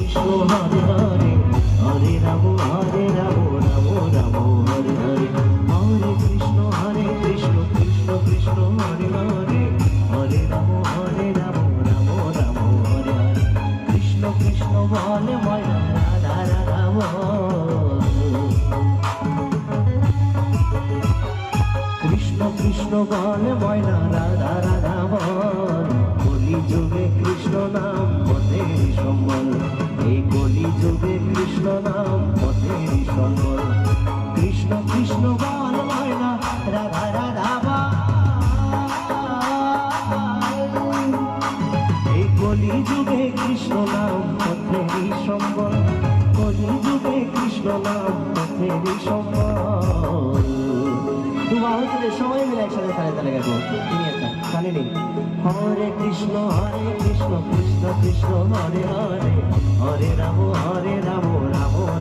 কৃষ্ণ হরে হরে হরে রাম রাম রাম হরে হরে হরে কৃষ্ণ কৃষ্ণ কৃষ্ণ হরে হরে হরে রাম রাম রাম হরে হরে কৃষ্ণ কৃষ্ণ বলে ময়না রাধা রাধা কৃষ্ণ কৃষ্ণ বলে ময়না রাধা রাধা বল কলি যুগে কৃষ্ণ নাম পথের সম্বল এই কলি যুগে কৃষ্ণ নাম পথের সম্বল কৃষ্ণ কৃষ্ণ বল ময়না রাধা রাধা বল এই কলি যুগে কৃষ্ণ নাম পথের সম্বল কলি যুগে কৃষ্ণ নাম পথের সম্বল সবাই মিলে একসাথে তালে তালে গাইবো তুমি একটা কানে নেই হরে কৃষ্ণ কৃষ্ণ কৃষ্ণ হরে হরে